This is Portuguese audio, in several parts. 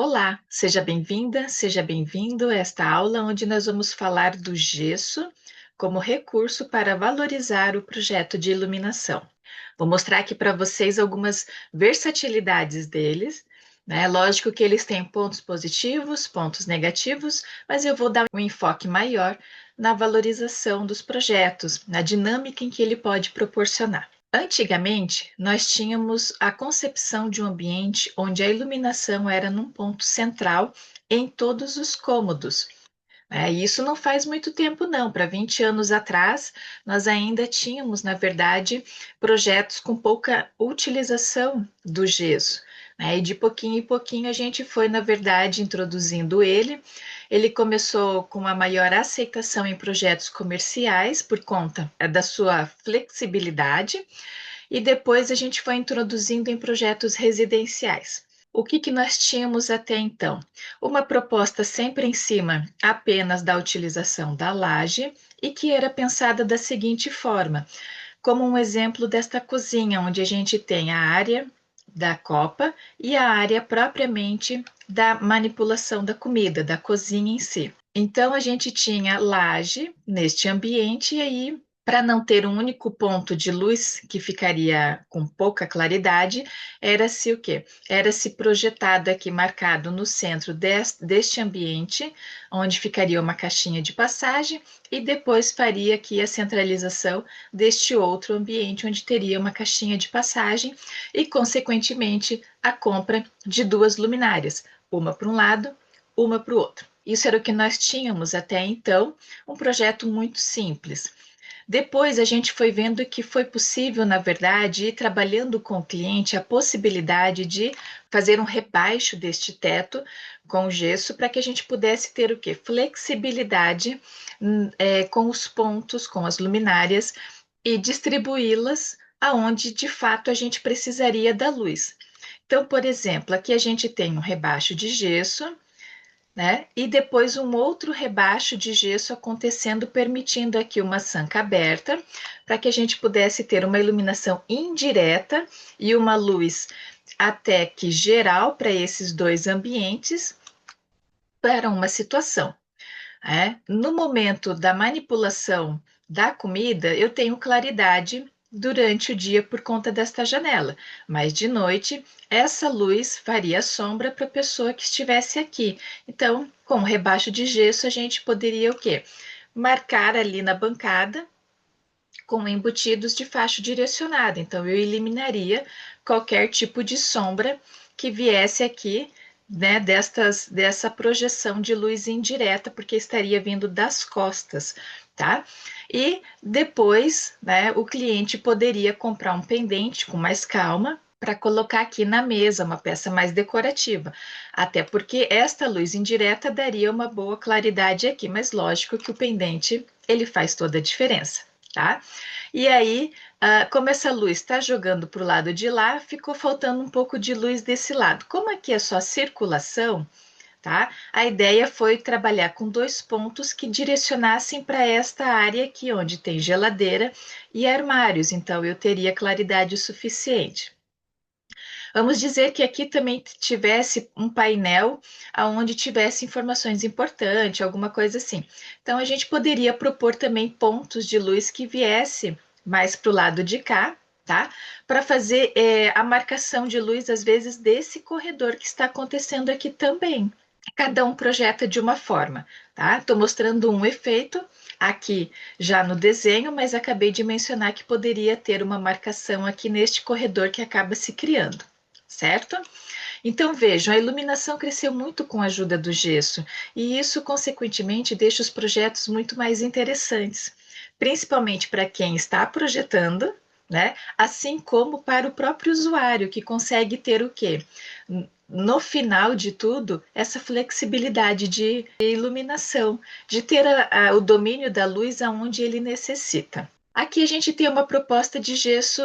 Olá, seja bem-vinda, seja bem-vindo a esta aula onde nós vamos falar do gesso como recurso para valorizar o projeto de iluminação. Vou mostrar aqui para vocês algumas versatilidades deles, né? Lógico que eles têm pontos positivos, pontos negativos, mas eu vou dar um enfoque maior na valorização dos projetos, na dinâmica em que ele pode proporcionar. Antigamente, nós tínhamos a concepção de um ambiente onde a iluminação era num ponto central em todos os cômodos. E isso não faz muito tempo, não. Para 20 anos atrás, nós ainda tínhamos, na verdade, projetos com pouca utilização do gesso. E de pouquinho em pouquinho a gente foi, na verdade, introduzindo ele. Ele começou com uma maior aceitação em projetos comerciais por conta da sua flexibilidade e depois a gente foi introduzindo em projetos residenciais. O que nós tínhamos até então? Uma proposta sempre em cima apenas da utilização da laje e que era pensada da seguinte forma, como um exemplo desta cozinha, onde a gente tem a área da copa e a área propriamente da manipulação da comida, da cozinha em si. Então a gente tinha laje neste ambiente e aí para não ter um único ponto de luz que ficaria com pouca claridade, era-se o quê? Era-se projetado aqui, marcado no centro deste ambiente, onde ficaria uma caixinha de passagem, e depois faria aqui a centralização deste outro ambiente, onde teria uma caixinha de passagem e, consequentemente, a compra de duas luminárias, uma para um lado, uma para o outro. Isso era o que nós tínhamos até então, um projeto muito simples. Depois a gente foi vendo que foi possível, na verdade, ir trabalhando com o cliente a possibilidade de fazer um rebaixo deste teto com gesso para que a gente pudesse ter o quê? Flexibilidade com os pontos, com as luminárias e distribuí-las aonde de fato a gente precisaria da luz. Então, por exemplo, aqui a gente tem um rebaixo de gesso, né? E depois um outro rebaixo de gesso acontecendo, permitindo aqui uma sanca aberta, para que a gente pudesse ter uma iluminação indireta e uma luz até que geral para esses dois ambientes, para uma situação. No momento da manipulação da comida, eu tenho claridade durante o dia por conta desta janela, mas de noite essa luz faria sombra para a pessoa que estivesse aqui. Então, com o rebaixo de gesso, a gente poderia o quê? Marcar ali na bancada com embutidos de faixa direcionada. Então, eu eliminaria qualquer tipo de sombra que viesse aqui, né, dessa projeção de luz indireta, porque estaria vindo das costas, tá? E depois, né, o cliente poderia comprar um pendente com mais calma para colocar aqui na mesa, uma peça mais decorativa. Até porque esta luz indireta daria uma boa claridade aqui, mas lógico que o pendente, ele faz toda a diferença, tá? E aí, como essa luz está jogando para o lado de lá, ficou faltando um pouco de luz desse lado. Como aqui é só circulação, tá? A ideia foi trabalhar com dois pontos que direcionassem para esta área aqui, onde tem geladeira e armários, então eu teria claridade suficiente. Vamos dizer que aqui também tivesse um painel onde tivesse informações importantes, alguma coisa assim. Então, a gente poderia propor também pontos de luz que viesse mais para o lado de cá, tá? Para fazer a marcação de luz, às vezes, desse corredor que está acontecendo aqui também. Cada um projeta de uma forma, tá? Estou mostrando um efeito aqui já no desenho, mas acabei de mencionar que poderia ter uma marcação aqui neste corredor que acaba se criando, certo? Então vejam, a iluminação cresceu muito com a ajuda do gesso e isso, consequentemente, deixa os projetos muito mais interessantes, principalmente para quem está projetando, né? Assim como para o próprio usuário, que consegue ter o quê? No final de tudo, essa flexibilidade de iluminação, de ter o domínio da luz aonde ele necessita. Aqui a gente tem uma proposta de gesso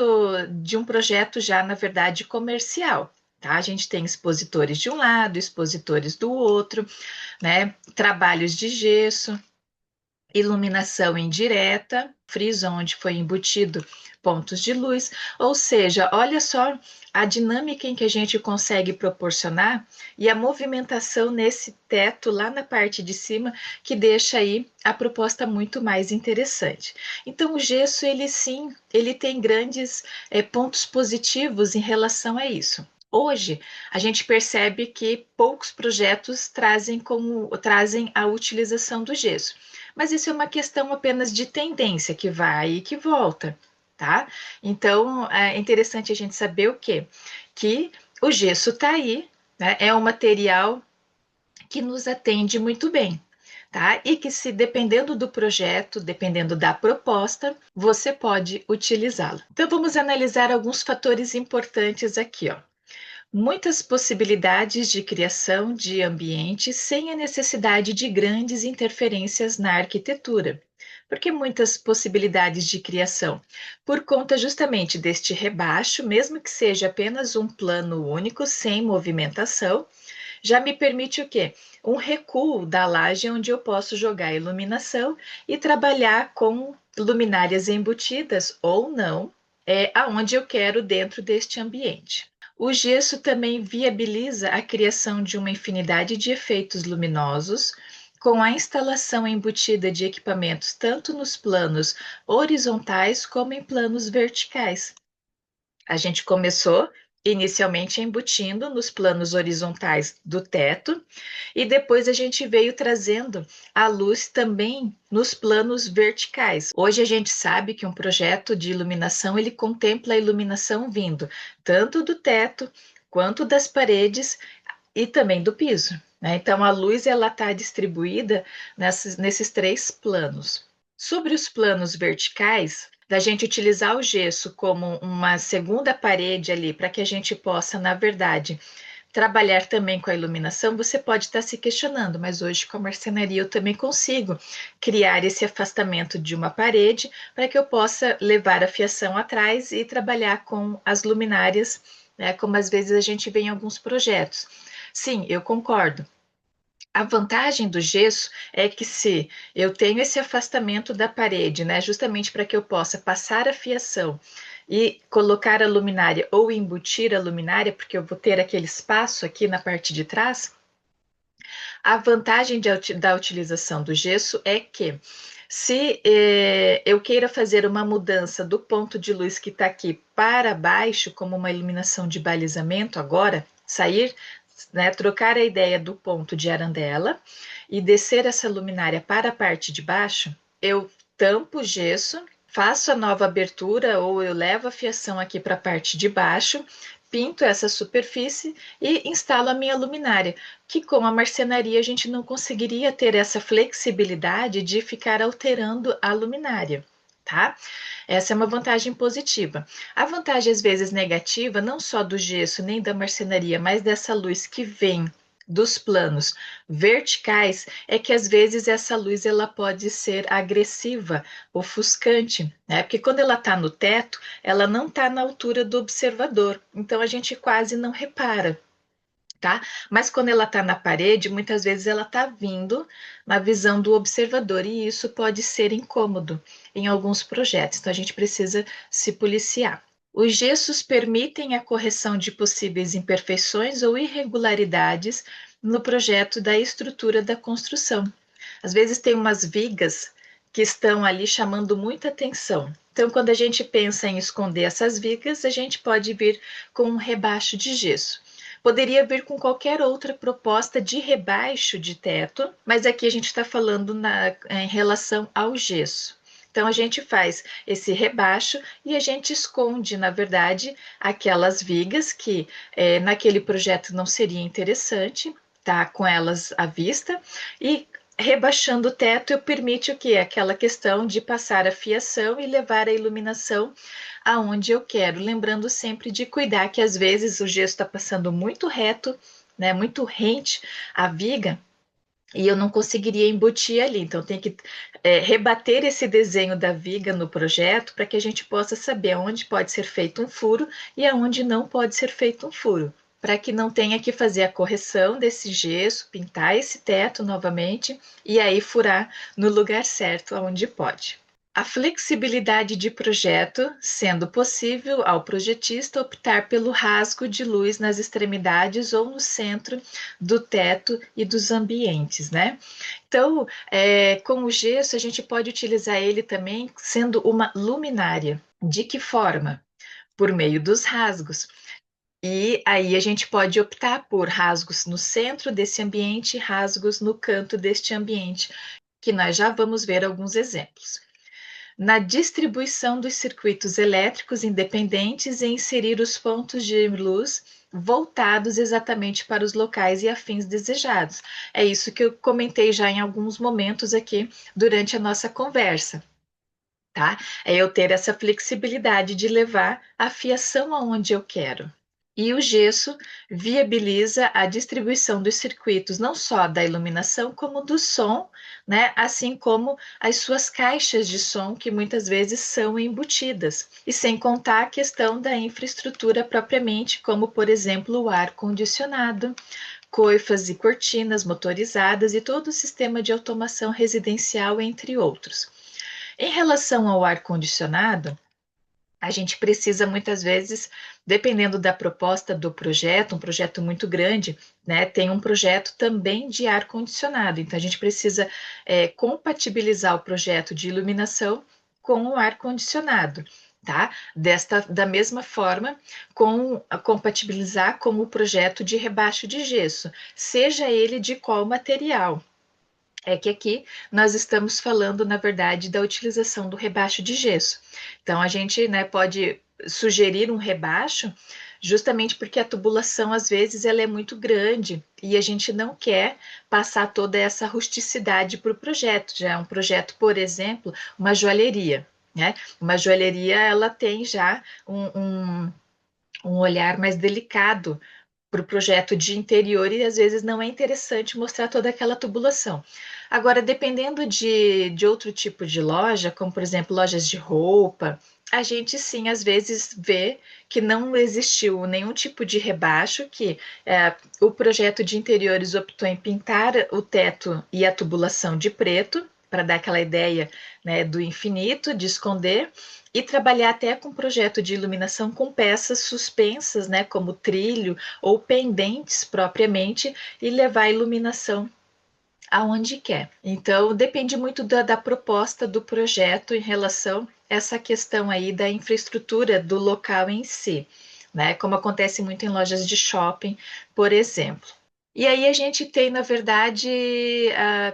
de um projeto já, na verdade, comercial. Tá? A gente tem expositores de um lado, expositores do outro, né? Trabalhos de gesso. iluminação indireta, friso onde foi embutido pontos de luz, ou seja, olha só a dinâmica em que a gente consegue proporcionar e a movimentação nesse teto lá na parte de cima que deixa aí a proposta muito mais interessante. Então o gesso ele sim, ele tem grandes pontos positivos em relação a isso. Hoje, a gente percebe que poucos projetos trazem a utilização do gesso. Mas isso é uma questão apenas de tendência que vai e que volta, tá? Então é interessante a gente saber o quê? Que o gesso está aí, né? É um material que nos atende muito bem. Tá? E que se dependendo do projeto, dependendo da proposta, você pode utilizá-lo. Então vamos analisar alguns fatores importantes aqui, ó. Muitas possibilidades de criação de ambiente sem a necessidade de grandes interferências na arquitetura. Por que muitas possibilidades de criação? Por conta justamente deste rebaixo, mesmo que seja apenas um plano único, sem movimentação, já me permite o quê? Um recuo da laje onde eu posso jogar iluminação e trabalhar com luminárias embutidas ou não, aonde eu quero dentro deste ambiente. O gesso também viabiliza a criação de uma infinidade de efeitos luminosos, com a instalação embutida de equipamentos tanto nos planos horizontais como em planos verticais. A gente começou inicialmente embutindo nos planos horizontais do teto e depois a gente veio trazendo a luz também nos planos verticais. Hoje a gente sabe que um projeto de iluminação ele contempla a iluminação vindo tanto do teto quanto das paredes e também do piso, né? Então a luz ela está distribuída nesses três planos. Sobre os planos verticais, da gente utilizar o gesso como uma segunda parede ali, para que a gente possa, na verdade, trabalhar também com a iluminação, você pode estar se questionando, mas hoje com a marcenaria eu também consigo criar esse afastamento de uma parede para que eu possa levar a fiação atrás e trabalhar com as luminárias, né, como às vezes a gente vê em alguns projetos. Sim, eu concordo. A vantagem do gesso é que se eu tenho esse afastamento da parede, né, justamente para que eu possa passar a fiação e colocar a luminária ou embutir a luminária, porque eu vou ter aquele espaço aqui na parte de trás, a vantagem da utilização do gesso é que se eu queira fazer uma mudança do ponto de luz que está aqui para baixo, como uma iluminação de balizamento agora, sair, né, trocar a ideia do ponto de arandela e descer essa luminária para a parte de baixo, eu tampo o gesso, faço a nova abertura ou eu levo a fiação aqui para a parte de baixo, pinto essa superfície e instalo a minha luminária, que com a marcenaria a gente não conseguiria ter essa flexibilidade de ficar alterando a luminária, tá? Essa é uma vantagem positiva. A vantagem, às vezes, negativa, não só do gesso nem da marcenaria, mas dessa luz que vem dos planos verticais, é que às vezes essa luz ela pode ser agressiva, ofuscante, né? Porque quando ela está no teto, ela não está na altura do observador, então a gente quase não repara. Tá? Mas quando ela está na parede, muitas vezes ela está vindo na visão do observador e isso pode ser incômodo em alguns projetos. Então a gente precisa se policiar. Os gessos permitem a correção de possíveis imperfeições ou irregularidades no projeto da estrutura da construção. Às vezes tem umas vigas que estão ali chamando muita atenção. Então, quando a gente pensa em esconder essas vigas, a gente pode vir com um rebaixo de gesso. Poderia vir com qualquer outra proposta de rebaixo de teto, mas aqui a gente está falando em relação ao gesso. Então, a gente faz esse rebaixo e a gente esconde, na verdade, aquelas vigas que naquele projeto não seria interessante, tá? Com elas à vista. E rebaixando o teto, eu permite o que? Aquela questão de passar a fiação e levar a iluminação aonde eu quero. Lembrando sempre de cuidar que às vezes o gesso está passando muito reto, né? Muito rente à viga e eu não conseguiria embutir ali. Então, tem que rebater esse desenho da viga no projeto para que a gente possa saber aonde pode ser feito um furo e aonde não pode ser feito um furo. para que não tenha que fazer a correção desse gesso, pintar esse teto novamente e aí furar no lugar certo, onde pode. A flexibilidade de projeto, sendo possível ao projetista optar pelo rasgo de luz nas extremidades ou no centro do teto e dos ambientes, né? Então, com o gesso, a gente pode utilizar ele também sendo uma luminária. De que forma? Por meio dos rasgos. E aí a gente pode optar por rasgos no centro desse ambiente, rasgos no canto deste ambiente, que nós já vamos ver alguns exemplos. Na distribuição dos circuitos elétricos independentes e inserir os pontos de luz voltados exatamente para os locais e afins desejados. É isso que eu comentei já em alguns momentos aqui durante a nossa conversa. Tá? É eu ter essa flexibilidade de levar a fiação aonde eu quero. E o gesso viabiliza a distribuição dos circuitos, não só da iluminação, como do som, né? Assim como as suas caixas de som, que muitas vezes são embutidas. E sem contar a questão da infraestrutura propriamente, como, por exemplo, o ar-condicionado, coifas e cortinas motorizadas e todo o sistema de automação residencial, entre outros. Em relação ao ar-condicionado, a gente precisa muitas vezes, dependendo da proposta do projeto, um projeto muito grande, né, tem um projeto também de ar-condicionado. Então, a gente precisa compatibilizar o projeto de iluminação com o ar-condicionado. Tá? Da mesma forma, compatibilizar com o projeto de rebaixo de gesso, seja ele de qual material. É que aqui nós estamos falando, na verdade, da utilização do rebaixo de gesso. Então, a gente, né, pode sugerir um rebaixo justamente porque a tubulação, às vezes, ela é muito grande e a gente não quer passar toda essa rusticidade para o projeto. Já é um projeto, por exemplo, uma joalheria, né? Uma joalheria, ela tem já um olhar mais delicado para o projeto de interior e às vezes não é interessante mostrar toda aquela tubulação. Agora, dependendo de outro tipo de loja, como por exemplo lojas de roupa, a gente sim às vezes vê que não existiu nenhum tipo de rebaixo, que o projeto de interiores optou em pintar o teto e a tubulação de preto, para dar aquela ideia, né, do infinito, de esconder, e trabalhar até com projeto de iluminação com peças suspensas, né, como trilho ou pendentes propriamente, e levar a iluminação aonde quer. Então, depende muito da proposta do projeto em relação a essa questão aí da infraestrutura do local em si, né? Como acontece muito em lojas de shopping, por exemplo. E aí a gente tem, na verdade,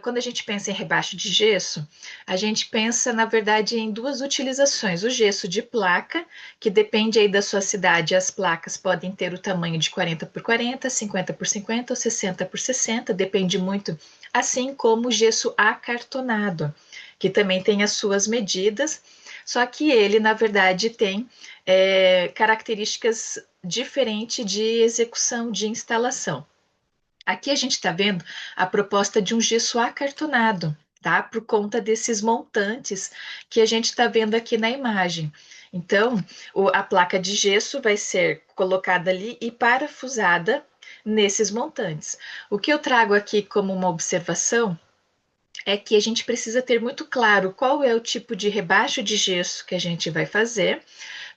quando a gente pensa em rebaixo de gesso, a gente pensa, na verdade, em duas utilizações. O gesso de placa, que depende aí da sua cidade, as placas podem ter o tamanho de 40 por 40, 50 por 50 ou 60 por 60, depende muito, assim como o gesso acartonado, que também tem as suas medidas, só que ele, na verdade, tem características diferentes de execução de instalação. Aqui a gente está vendo a proposta de um gesso acartonado, tá? Por conta desses montantes que a gente está vendo aqui na imagem. Então, a placa de gesso vai ser colocada ali e parafusada nesses montantes. O que eu trago aqui como uma observação é que a gente precisa ter muito claro qual é o tipo de rebaixo de gesso que a gente vai fazer,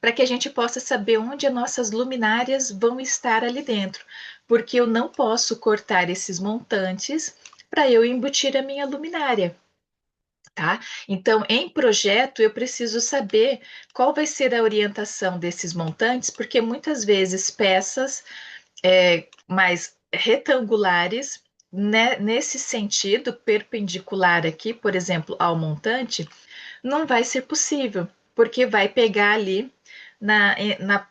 para que a gente possa saber onde as nossas luminárias vão estar ali dentro, porque eu não posso cortar esses montantes para eu embutir a minha luminária. Tá? Então, em projeto, eu preciso saber qual vai ser a orientação desses montantes, porque muitas vezes peças mais retangulares, né, nesse sentido, perpendicular aqui, por exemplo, ao montante, não vai ser possível, porque vai pegar ali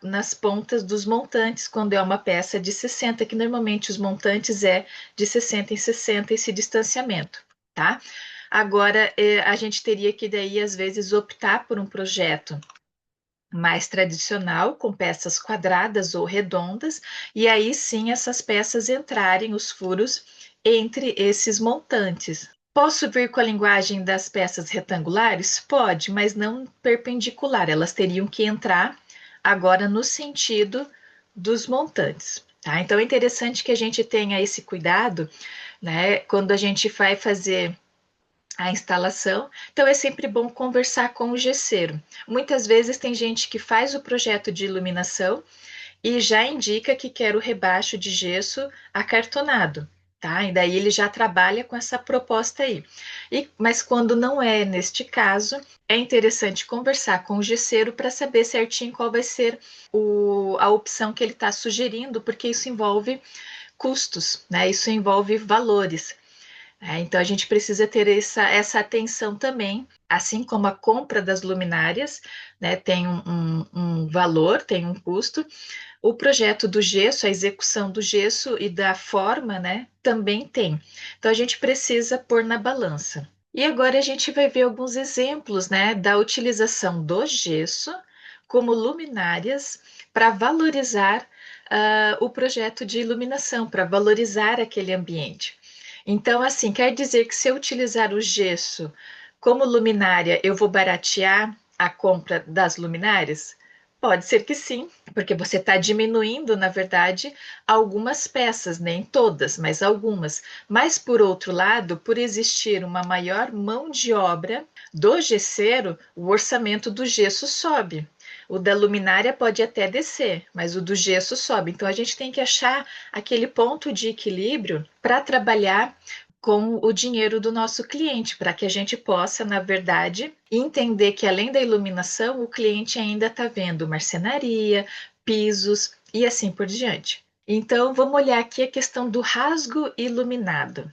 nas pontas dos montantes, quando é uma peça de 60, que normalmente os montantes é de 60 em 60 esse distanciamento, tá? Agora, a gente teria que daí, às vezes, optar por um projeto mais tradicional, com peças quadradas ou redondas, e aí sim essas peças entrarem, os furos, entre esses montantes. Posso vir com a linguagem das peças retangulares? Pode, mas não perpendicular. Elas teriam que entrar agora no sentido dos montantes. tá? Então é interessante que a gente tenha esse cuidado, né, quando a gente vai fazer a instalação. Então é sempre bom conversar com o gesseiro. Muitas vezes tem gente que faz o projeto de iluminação e já indica que quer o rebaixo de gesso acartonado, tá? E daí ele já trabalha com essa proposta aí. Mas quando não é neste caso, é interessante conversar com o gesseiro para saber certinho qual vai ser a opção que ele está sugerindo, porque isso envolve custos, né? Isso envolve valores. Então a gente precisa ter essa atenção também, assim como a compra das luminárias, né, tem um valor, tem um custo. O projeto do gesso, a execução do gesso e da forma, né, também tem. Então a gente precisa pôr na balança. E agora a gente vai ver alguns exemplos, né, da utilização do gesso como luminárias para valorizar o projeto de iluminação, para valorizar aquele ambiente. Então, assim, quer dizer que se eu utilizar o gesso como luminária, eu vou baratear a compra das luminárias? Pode ser que sim, porque você está diminuindo, na verdade, algumas peças, nem todas, mas algumas. Mas, por outro lado, por existir uma maior mão de obra do gesseiro, o orçamento do gesso sobe. O da luminária pode até descer, mas o do gesso sobe. Então, a gente tem que achar aquele ponto de equilíbrio para trabalhar com o dinheiro do nosso cliente, para que a gente possa, na verdade, entender que além da iluminação, o cliente ainda está vendo marcenaria, pisos e assim por diante. Então, vamos olhar aqui a questão do rasgo iluminado.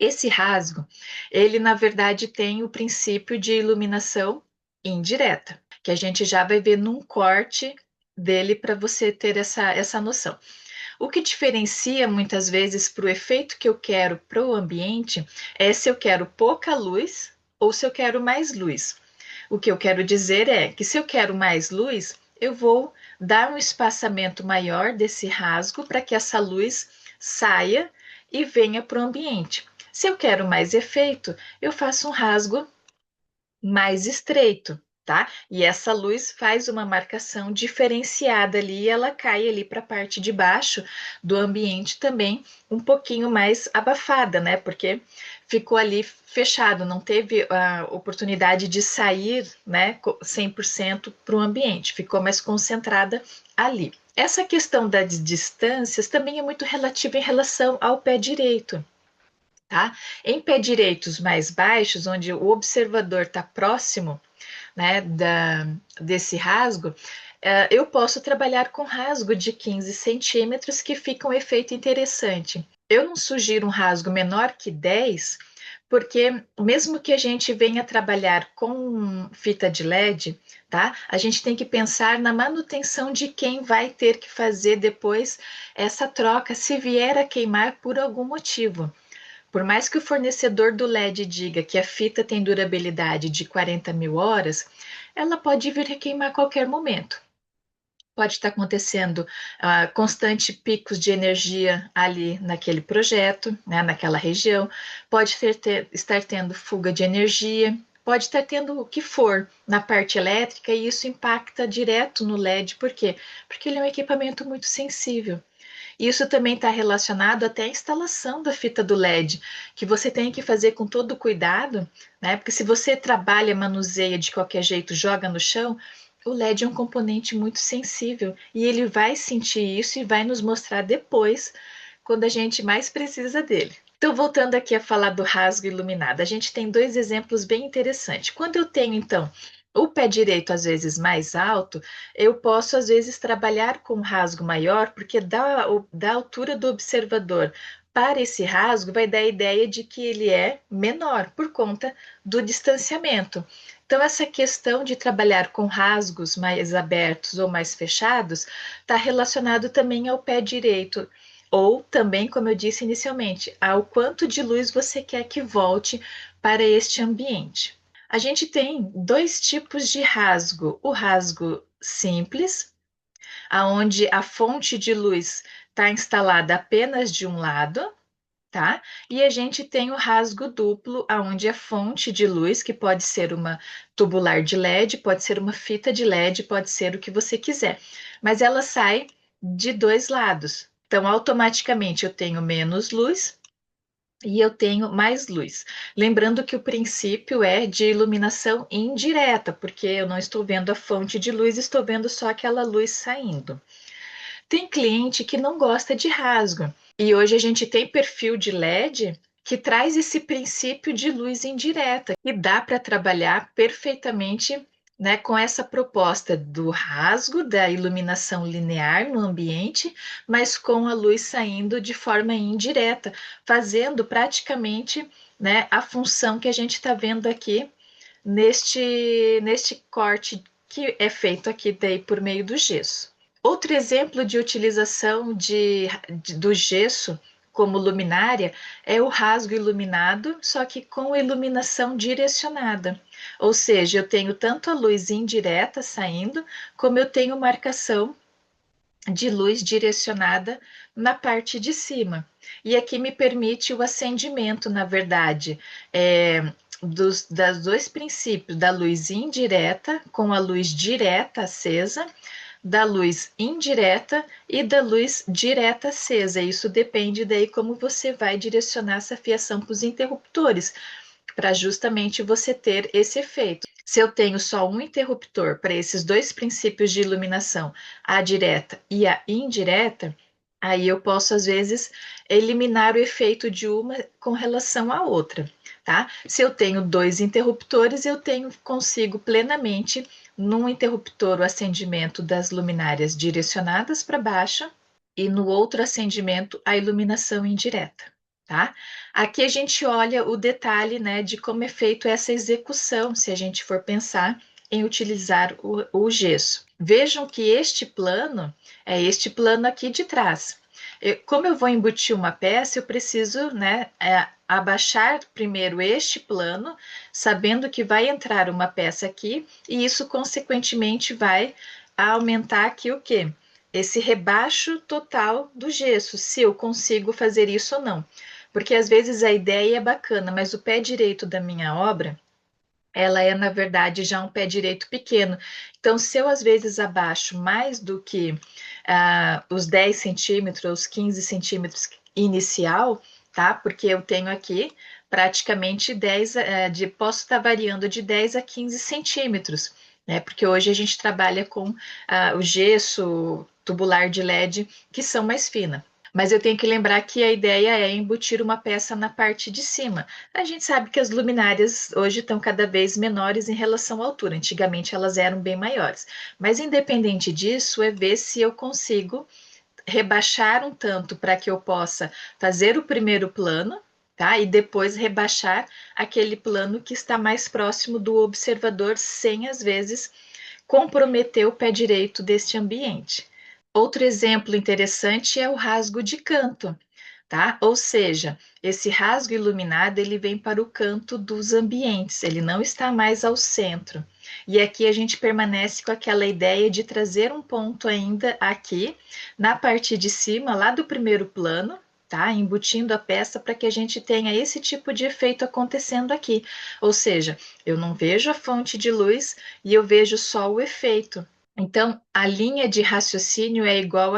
Esse rasgo, ele na verdade tem o princípio de iluminação indireta, que a gente já vai ver num corte dele para você ter essa noção. O que diferencia muitas vezes para o efeito que eu quero para o ambiente é se eu quero pouca luz ou se eu quero mais luz. O que eu quero dizer é que se eu quero mais luz, eu vou dar um espaçamento maior desse rasgo para que essa luz saia e venha para o ambiente. Se eu quero mais efeito, eu faço um rasgo mais estreito, tá? E essa luz faz uma marcação diferenciada ali e ela cai ali para a parte de baixo do ambiente também, um pouquinho mais abafada, né? Porque ficou ali fechado, não teve a oportunidade de sair, né, 100% para o ambiente, ficou mais concentrada ali. Essa questão das distâncias também é muito relativa em relação ao pé direito. Tá? Em pé direitos mais baixos, onde o observador está próximo, né, desse rasgo, eu posso trabalhar com rasgo de 15 centímetros, que fica um efeito interessante. Eu não sugiro um rasgo menor que 10, porque mesmo que a gente venha trabalhar com fita de LED, tá? A gente tem que pensar na manutenção de quem vai ter que fazer depois essa troca, se vier a queimar por algum motivo. Por mais que o fornecedor do LED diga que a fita tem durabilidade de 40 mil horas, ela pode vir a queimar a qualquer momento. Pode estar acontecendo constante picos de energia ali naquele projeto, né, naquela região, pode estar tendo fuga de energia, pode estar tendo o que for na parte elétrica e isso impacta direto no LED. Por quê? Porque ele é um equipamento muito sensível. Isso também está relacionado até à instalação da fita do LED, que você tem que fazer com todo cuidado, né? Porque se você trabalha, manuseia de qualquer jeito, joga no chão, o LED é um componente muito sensível e ele vai sentir isso e vai nos mostrar depois, quando a gente mais precisa dele. Então, voltando aqui a falar do rasgo iluminado, a gente tem dois exemplos bem interessantes. Quando eu tenho, então, o pé direito às vezes mais alto, eu posso às vezes trabalhar com um rasgo maior, porque da altura do observador para esse rasgo vai dar a ideia de que ele é menor por conta do distanciamento. Então, essa questão de trabalhar com rasgos mais abertos ou mais fechados está relacionado também ao pé direito. Ou também, como eu disse inicialmente, ao quanto de luz você quer que volte para este ambiente. A gente tem dois tipos de rasgo: o rasgo simples, aonde a fonte de luz está instalada apenas de um lado, tá? E a gente tem o rasgo duplo, aonde a fonte de luz, que pode ser uma tubular de LED, pode ser uma fita de LED, pode ser o que você quiser, mas ela sai de dois lados. Então, automaticamente eu tenho menos luz e eu tenho mais luz. Lembrando que o princípio é de iluminação indireta, porque eu não estou vendo a fonte de luz, estou vendo só aquela luz saindo. Tem cliente que não gosta de rasgo, e hoje a gente tem perfil de LED que traz esse princípio de luz indireta, e dá para trabalhar perfeitamente, né, com essa proposta do rasgo, da iluminação linear no ambiente, mas com a luz saindo de forma indireta, fazendo praticamente, né, a função que a gente está vendo aqui neste corte que é feito aqui daí por meio do gesso. Outro exemplo de utilização do gesso como luminária é o rasgo iluminado, só que com iluminação direcionada. Ou seja, eu tenho tanto a luz indireta saindo, como eu tenho marcação de luz direcionada na parte de cima. E aqui me permite o acendimento, na verdade, das dois princípios, da luz indireta com a luz direta acesa, da luz indireta e da luz direta acesa. Isso depende daí como você vai direcionar essa fiação para os interruptores, para justamente você ter esse efeito. Se eu tenho só um interruptor para esses dois princípios de iluminação, a direta e a indireta, aí eu posso, às vezes, eliminar o efeito de uma com relação à outra, tá? Se eu tenho dois interruptores, consigo plenamente, num interruptor, o acendimento das luminárias direcionadas para baixo e no outro acendimento, a iluminação indireta, tá? Aqui a gente olha o detalhe, né, de como é feito essa execução, se a gente for pensar em utilizar o gesso. Vejam que este plano é este plano aqui de trás. Como eu vou embutir uma peça, eu preciso, né, abaixar primeiro este plano, sabendo que vai entrar uma peça aqui, e isso, consequentemente, vai aumentar aqui o quê? Esse rebaixo total do gesso, se eu consigo fazer isso ou não. Porque às vezes a ideia é bacana, mas o pé direito da minha obra, ela é, na verdade, já um pé direito pequeno. Então, se eu às vezes abaixo mais do que os 10 centímetros, 15 centímetros inicial, tá? Porque eu tenho aqui praticamente 10, posso estar variando de 10 a 15 centímetros, né? Porque hoje a gente trabalha com o gesso tubular de LED, que são mais finas. Mas eu tenho que lembrar que a ideia é embutir uma peça na parte de cima. A gente sabe que as luminárias hoje estão cada vez menores em relação à altura. Antigamente elas eram bem maiores. Mas independente disso, é ver se eu consigo rebaixar um tanto para que eu possa fazer o primeiro plano, tá? E depois rebaixar aquele plano que está mais próximo do observador, sem às vezes comprometer o pé direito deste ambiente. Outro exemplo interessante é o rasgo de canto, tá? Ou seja, esse rasgo iluminado ele vem para o canto dos ambientes, ele não está mais ao centro. E aqui a gente permanece com aquela ideia de trazer um ponto ainda aqui na parte de cima, lá do primeiro plano, tá? Embutindo a peça para que a gente tenha esse tipo de efeito acontecendo aqui. Ou seja, eu não vejo a fonte de luz e eu vejo só o efeito. Então, a linha de raciocínio é igual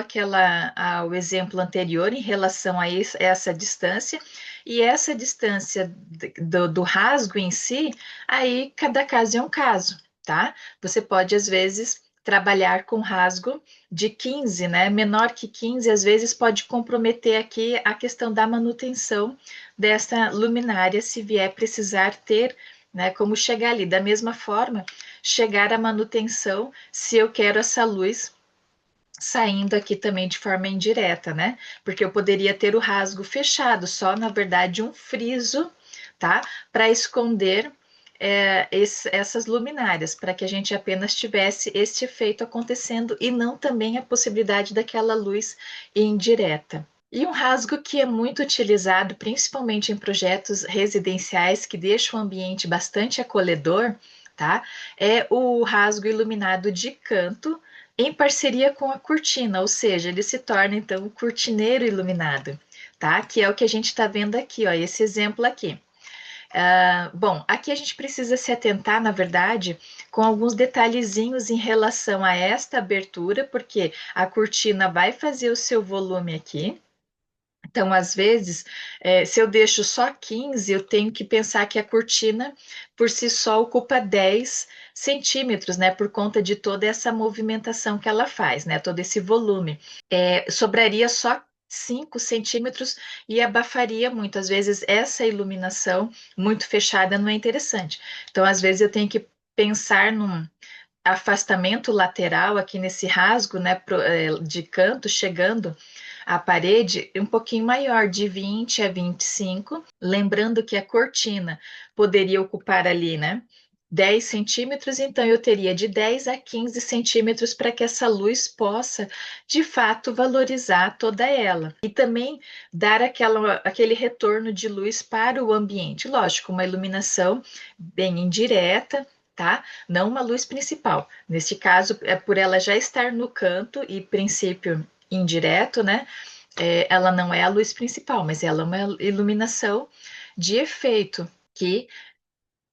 ao exemplo anterior em relação a essa distância, e essa distância do rasgo em si, aí cada caso é um caso, tá? Você pode, às vezes, trabalhar com rasgo de 15, né? Menor que 15, às vezes pode comprometer aqui a questão da manutenção dessa luminária, se vier precisar ter, né, como chegar ali. Da mesma forma, chegar à manutenção se eu quero essa luz saindo aqui também de forma indireta, né? Porque eu poderia ter o rasgo fechado, só na verdade um friso, tá? Para esconder essas luminárias, para que a gente apenas tivesse este efeito acontecendo e não também a possibilidade daquela luz indireta. E um rasgo que é muito utilizado, principalmente em projetos residenciais que deixam o ambiente bastante acolhedor, tá? É o rasgo iluminado de canto em parceria com a cortina, ou seja, ele se torna então o cortineiro iluminado, tá? Que é o que a gente está vendo aqui, ó, esse exemplo aqui. Bom, aqui a gente precisa se atentar, na verdade, com alguns detalhezinhos em relação a esta abertura, porque a cortina vai fazer o seu volume aqui. Então, às vezes, se eu deixo só 15, eu tenho que pensar que a cortina, por si só, ocupa 10 centímetros, né? Por conta de toda essa movimentação que ela faz, né? Todo esse volume. Sobraria só 5 centímetros e abafaria muito. Às vezes, essa iluminação muito fechada não é interessante. Então, às vezes, eu tenho que pensar num afastamento lateral aqui nesse rasgo, né? De canto, chegando a parede um pouquinho maior, de 20 a 25, lembrando que a cortina poderia ocupar ali, né? 10 centímetros, então eu teria de 10 a 15 centímetros para que essa luz possa, de fato, valorizar toda ela. E também dar aquele retorno de luz para o ambiente. Lógico, uma iluminação bem indireta, tá? Não uma luz principal. Neste caso, é por ela já estar no canto e princípio indireto, né? Ela não é a luz principal, mas ela é uma iluminação de efeito que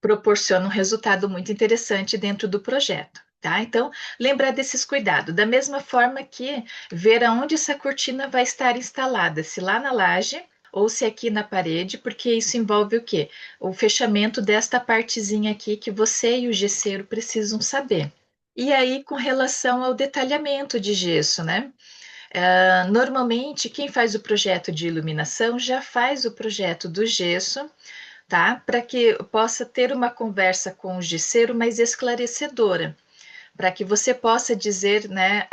proporciona um resultado muito interessante dentro do projeto. Tá? Então, lembrar desses cuidados. Da mesma forma que ver aonde essa cortina vai estar instalada, se lá na laje ou se aqui na parede, porque isso envolve o quê? O fechamento desta partezinha aqui que você e o gesseiro precisam saber. E aí, com relação ao detalhamento de gesso, né? Normalmente, quem faz o projeto de iluminação já faz o projeto do gesso, tá? Para que possa ter uma conversa com o gesseiro mais esclarecedora, para que você possa dizer, né,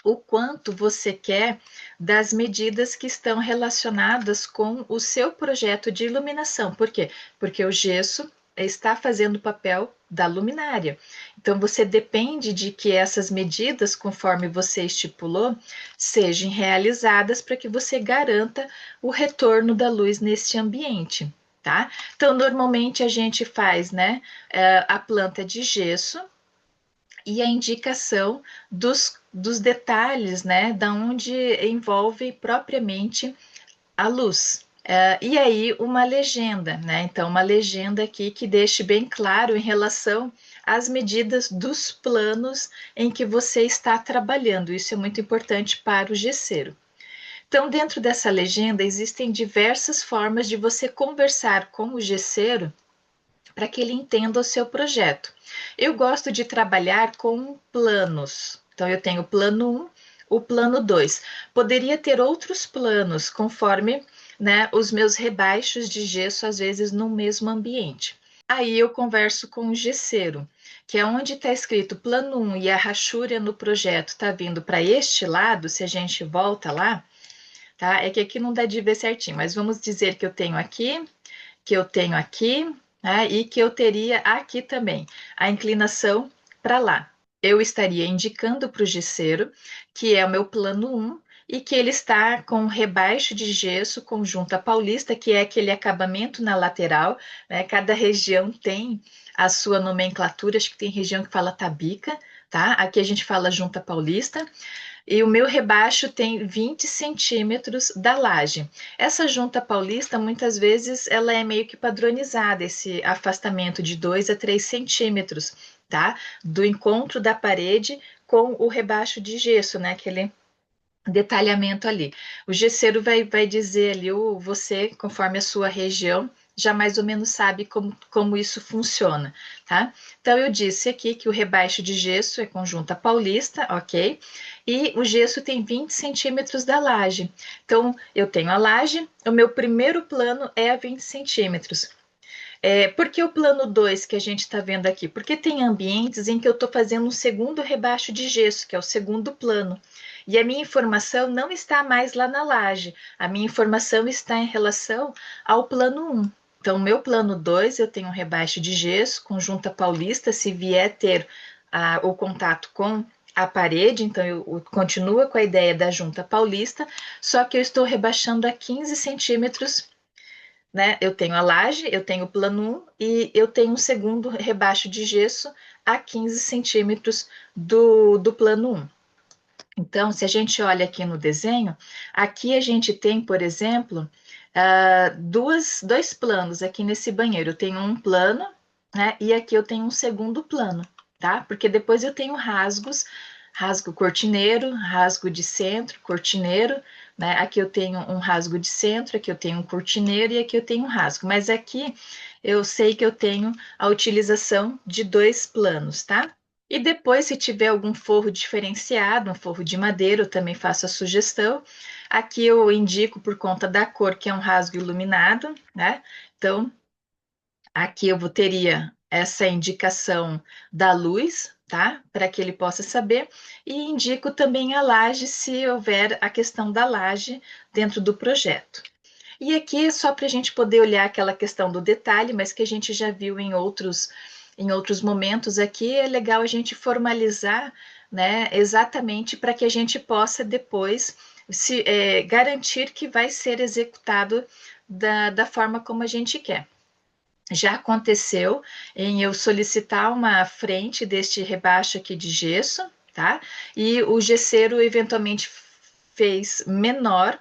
o quanto você quer das medidas que estão relacionadas com o seu projeto de iluminação. Por quê? Porque o gesso está fazendo o papel da luminária. Então, você depende de que essas medidas, conforme você estipulou, sejam realizadas para que você garanta o retorno da luz neste ambiente. Tá? Então, normalmente a gente faz, né, a planta de gesso e a indicação dos detalhes, né, da onde envolve propriamente a luz. E aí, uma legenda, né? Então, uma legenda aqui que deixe bem claro em relação às medidas dos planos em que você está trabalhando. Isso é muito importante para o gesseiro. Então, dentro dessa legenda, existem diversas formas de você conversar com o gesseiro para que ele entenda o seu projeto. Eu gosto de trabalhar com planos. Então, eu tenho o plano 1, o plano 2. Poderia ter outros planos, conforme, né, os meus rebaixos de gesso, às vezes, no mesmo ambiente. Aí eu converso com o gesseiro, que é onde está escrito plano 1 e a rachura no projeto está vindo para este lado, se a gente volta lá, tá? É que aqui não dá de ver certinho, mas vamos dizer que eu tenho aqui, que eu tenho aqui, né, e que eu teria aqui também a inclinação para lá. Eu estaria indicando para o gesseiro que é o meu plano 1 e que ele está com rebaixo de gesso com junta paulista, que é aquele acabamento na lateral, né? Cada região tem a sua nomenclatura, acho que tem região que fala tabica, tá? Aqui a gente fala junta paulista. E o meu rebaixo tem 20 centímetros da laje. Essa junta paulista, muitas vezes, ela é meio que padronizada, esse afastamento de 2 a 3 centímetros, tá? Do encontro da parede com o rebaixo de gesso, né? Aquele detalhamento ali. O gesseiro vai dizer ali, você, conforme a sua região, já mais ou menos sabe como isso funciona, tá? Então, eu disse aqui que o rebaixo de gesso é conjunta paulista, ok? E o gesso tem 20 centímetros da laje. Então, eu tenho a laje, o meu primeiro plano é a 20 centímetros. Por que o plano 2 que a gente está vendo aqui? Porque tem ambientes em que eu estou fazendo um segundo rebaixo de gesso, que é o segundo plano. E a minha informação não está mais lá na laje, a minha informação está em relação ao plano 1. Então, o meu plano 2, eu tenho um rebaixo de gesso, conjunta paulista, se vier ter o contato com a parede, então eu continuo com a ideia da junta paulista, só que eu estou rebaixando a 15 centímetros, né? Eu tenho a laje, eu tenho o plano 1 e eu tenho um segundo rebaixo de gesso a 15 centímetros do plano 1. Então, se a gente olha aqui no desenho, aqui a gente tem, por exemplo, dois planos aqui nesse banheiro. Eu tenho um plano, né? E aqui eu tenho um segundo plano, tá? Porque depois eu tenho rasgos, rasgo cortineiro, rasgo de centro, cortineiro, né? Aqui eu tenho um rasgo de centro, aqui eu tenho um cortineiro e aqui eu tenho um rasgo. Mas aqui eu sei que eu tenho a utilização de dois planos, tá? E depois, se tiver algum forro diferenciado, um forro de madeira, eu também faço a sugestão. Aqui eu indico por conta da cor, que é um rasgo iluminado, né? Então, aqui teria essa indicação da luz, tá? Para que ele possa saber. E indico também a laje, se houver a questão da laje dentro do projeto. E aqui é só para a gente poder olhar aquela questão do detalhe, mas que a gente já viu em outros momentos aqui, é legal a gente formalizar, né, exatamente para que a gente possa depois garantir que vai ser executado da forma como a gente quer. Já aconteceu em eu solicitar uma frente deste rebaixo aqui de gesso, tá? E o gesseiro eventualmente fez menor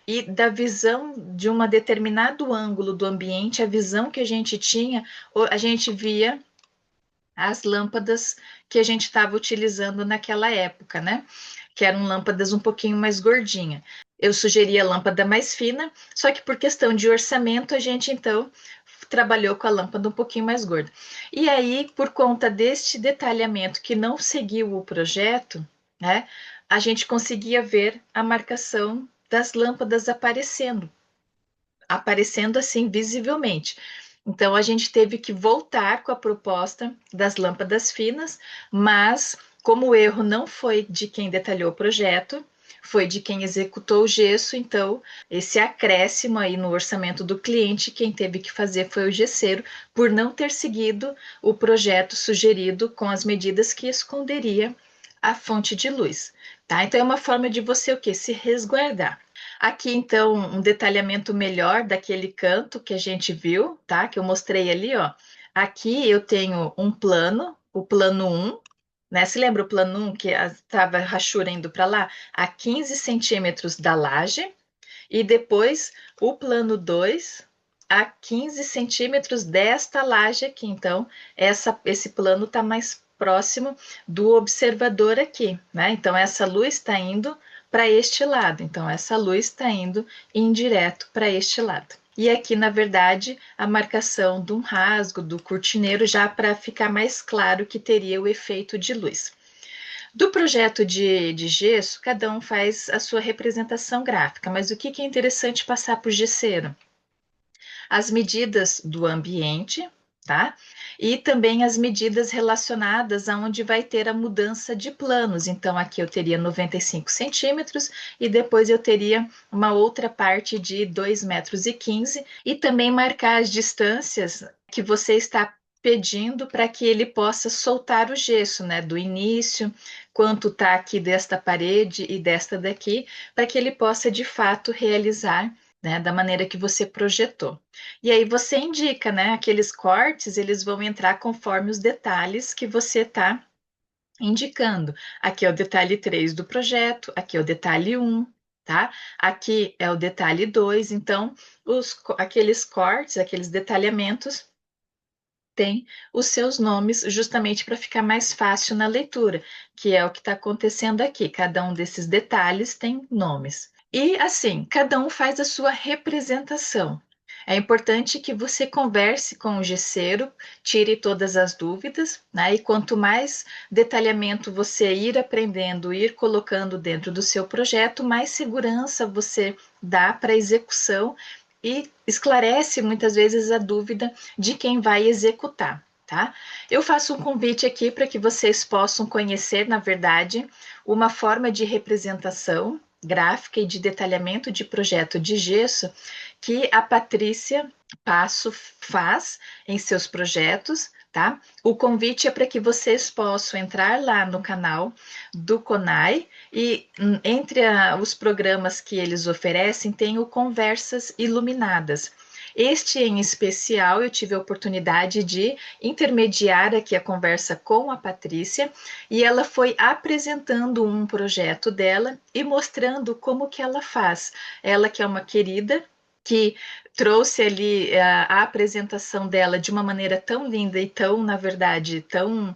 e da visão de um determinado ângulo do ambiente, a visão que a gente tinha, a gente via as lâmpadas que a gente estava utilizando naquela época, né? Que eram lâmpadas um pouquinho mais gordinha. Eu sugeri a lâmpada mais fina, só que por questão de orçamento, a gente então trabalhou com a lâmpada um pouquinho mais gorda. E aí, por conta deste detalhamento que não seguiu o projeto, né, a gente conseguia ver a marcação das lâmpadas aparecendo assim visivelmente. Então a gente teve que voltar com a proposta das lâmpadas finas, mas como o erro não foi de quem detalhou o projeto, foi de quem executou o gesso, então esse acréscimo aí no orçamento do cliente, quem teve que fazer foi o gesseiro, por não ter seguido o projeto sugerido com as medidas que esconderia a fonte de luz, tá? Então é uma forma de você o quê? Se resguardar. Aqui, então, um detalhamento melhor daquele canto que a gente viu, tá? Que eu mostrei ali, ó. Aqui eu tenho um plano, o plano um, né? Se lembra o plano um que estava a rachura indo para lá? A 15 centímetros da laje. E depois o plano 2 a 15 centímetros desta laje aqui. Então, esse plano está mais próximo do observador aqui, né? Então, essa luz está indo para este lado. Então, essa luz está indo indireto para este lado. E aqui, na verdade, a marcação de um rasgo do cortineiro, já para ficar mais claro que teria o efeito de luz. Do projeto de gesso, cada um faz a sua representação gráfica, mas o que é interessante passar para o gesseiro? As medidas do ambiente, tá? E também as medidas relacionadas aonde vai ter a mudança de planos. Então, aqui eu teria 95 centímetros e depois eu teria uma outra parte de 2,15 metros e também marcar as distâncias que você está pedindo para que ele possa soltar o gesso, né? Do início, quanto está aqui desta parede e desta daqui, para que ele possa de fato realizar, né, da maneira que você projetou. E aí você indica, né, aqueles cortes, eles vão entrar conforme os detalhes que você está indicando. Aqui é o detalhe 3 do projeto, aqui é o detalhe 1, tá? Aqui é o detalhe 2, então aqueles cortes, aqueles detalhamentos têm os seus nomes justamente para ficar mais fácil na leitura, que é o que está acontecendo aqui. Cada um desses detalhes tem nomes. E assim, cada um faz a sua representação. É importante que você converse com o gesseiro, tire todas as dúvidas, né? E quanto mais detalhamento você ir aprendendo, ir colocando dentro do seu projeto, mais segurança você dá para a execução e esclarece muitas vezes a dúvida de quem vai executar. Tá? Eu faço um convite aqui para que vocês possam conhecer, na verdade, uma forma de representação gráfica e de detalhamento de projeto de gesso que a Patrícia Passo faz em seus projetos, tá? O convite é para que vocês possam entrar lá no canal do CONAI e entre os programas que eles oferecem tem o Conversas Iluminadas. Este em especial, eu tive a oportunidade de intermediar aqui a conversa com a Patrícia e ela foi apresentando um projeto dela e mostrando como que ela faz. Ela que é uma querida, que trouxe ali a apresentação dela de uma maneira tão linda e tão, na verdade, tão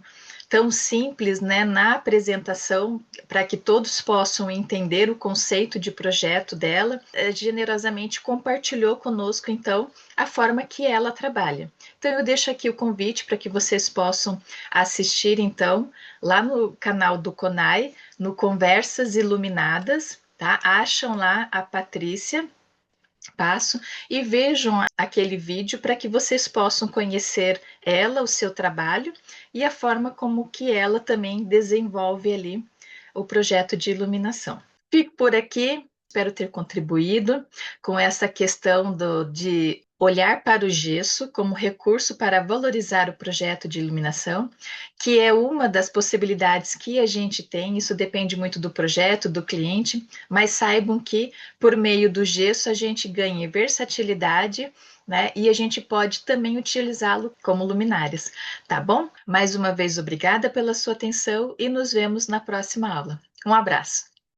simples, né, na apresentação, para que todos possam entender o conceito de projeto dela, generosamente compartilhou conosco, então, a forma que ela trabalha. Então, eu deixo aqui o convite para que vocês possam assistir, então, lá no canal do CONAI, no Conversas Iluminadas, tá? Acham lá a Patrícia Passo e vejam aquele vídeo para que vocês possam conhecer ela, o seu trabalho e a forma como que ela também desenvolve ali o projeto de iluminação. Fico por aqui, espero ter contribuído com essa questão de olhar para o gesso como recurso para valorizar o projeto de iluminação, que é uma das possibilidades que a gente tem, isso depende muito do projeto, do cliente, mas saibam que por meio do gesso a gente ganha versatilidade, né? E a gente pode também utilizá-lo como luminárias, tá bom? Mais uma vez, obrigada pela sua atenção e nos vemos na próxima aula. Um abraço!